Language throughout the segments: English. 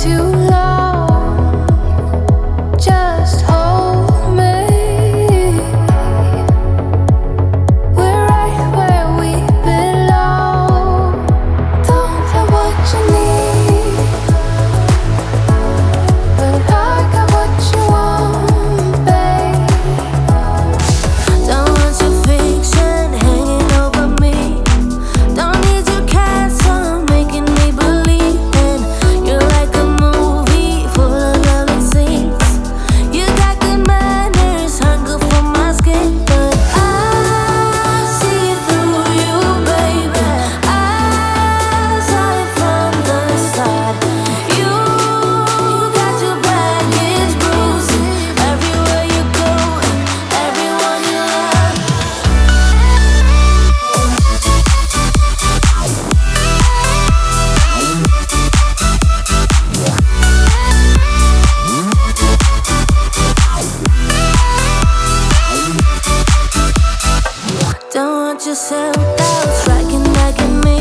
too long. Just hold me. We're right where we belong. Don't know what you need, but I got what you want, babe. Don't want your fiction hanging over me. Don't need your castle making me believe in. You're like a movie full of lovely scenes. You got good manners, hunger for my skin, but I see through you, baby. I saw it from the start. You got your baggage bruising everywhere you go and everyone you love. Don't want your self-doubt striking back at me.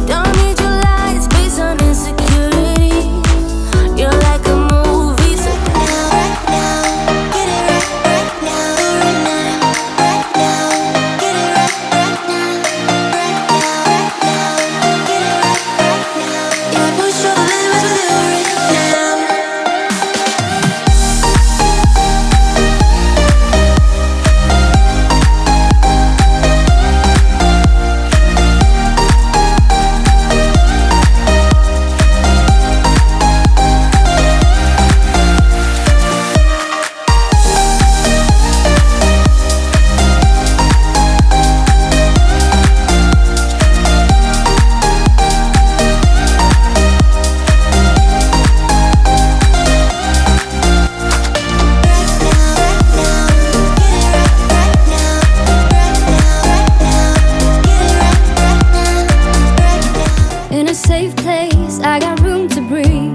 Don't need your lies based on insecurity. You're like a movie, so right now, get it right now, right now, right now, get it right now, right now, get it right now. Yeah, push your limits with you right now. In a safe place, I got room to breathe.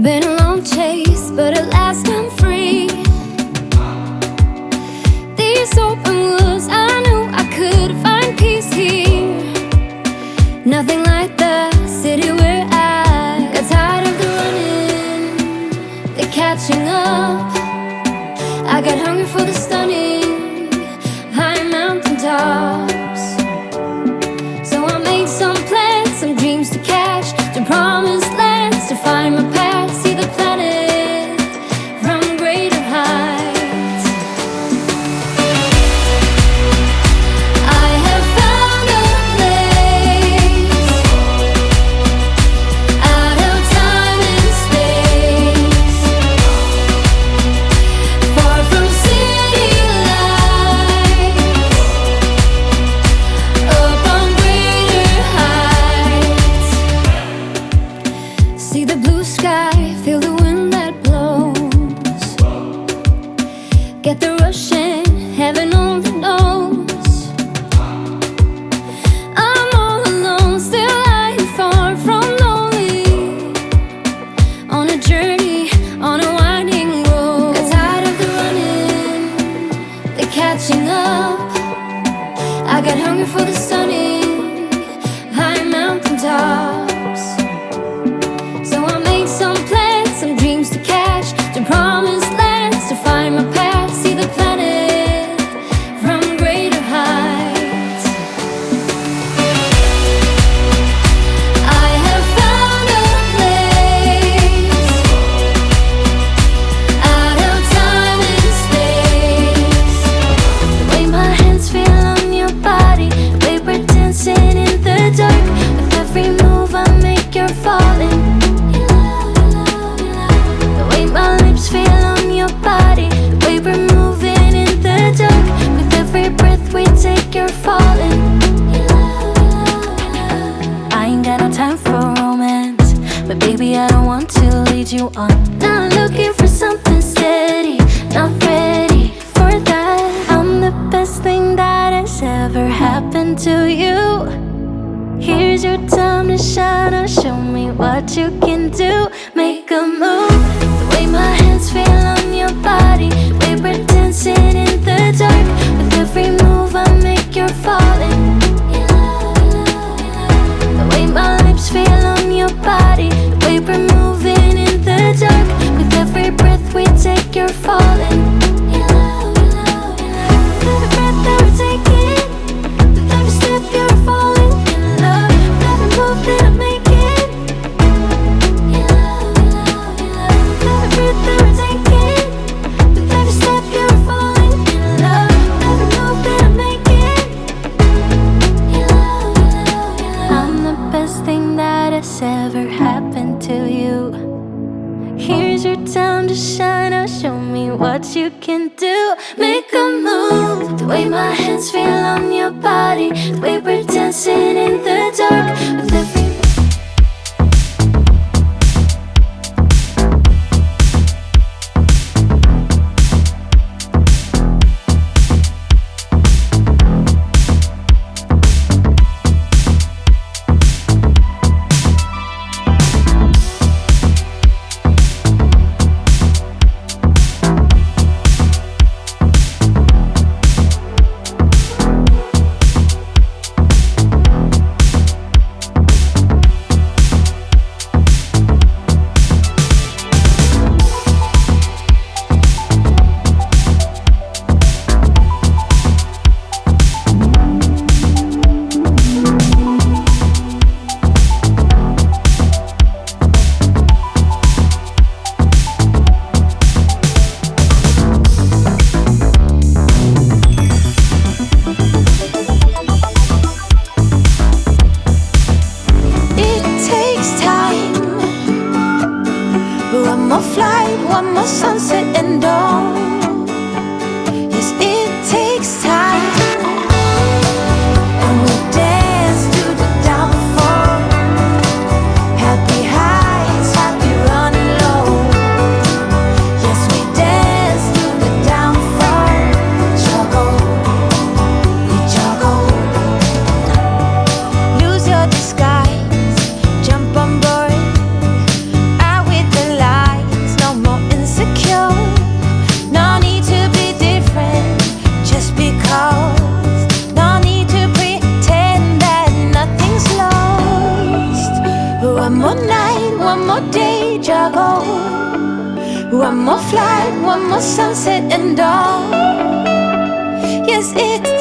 Been a long chase, but at last I'm free. These open woods, I knew I could find peace here. Nothing like the city where I got tired of the running, the catching up. I got hungry for the stunning high mountain tops. So I made some plans, some dreams to catch, to promised lands, to find my path, see the planet from greater heights. I have found a place out of time and space, far from city lights, up on greater heights. See the blue sky, feel the wind that blows. Get the rush in, heaven only knows. I'm all alone, still lying far from lonely. On a journey, on a winding road. Got tired of the running, the catching up. I got hungry for the stunning high mountain tops. So I made some plans, some dreams to catch, to promised lands, to find my path, see the planet from greater heights. I have found a place out of time and space. The way my hands feel on your body, the way we're dancing in the dark. With every move I make, you're falling in love. The way my lips feel on your body, the way we're moving in the dark. With every breath we take, you're falling in love. I ain't got no time for romance, but baby, I don't want to lead you on. Not looking for something steady, not ready for that. I'm the best thing that has ever happened to you. Here's your time to shine, or show me what you can do. Make a move. The way my hands feel on your body, the way we're dancing in the dark. With every move I make, you're falling in love. The way my lips feel on your to shine. Oh, show me what you can do. Make a move. The way my hands feel on your body, the way we're dancing in the dark with every one more flight, one more sunset and dawn. Yes, it takes time. And we dance to the downfall. Happy highs, happy running low. Yes, we dance to the downfall. Juggle, we juggle. Lose your disguise, jump on board. One more night, one more day, juggle. One more flight, one more sunset and dawn. Yes, it's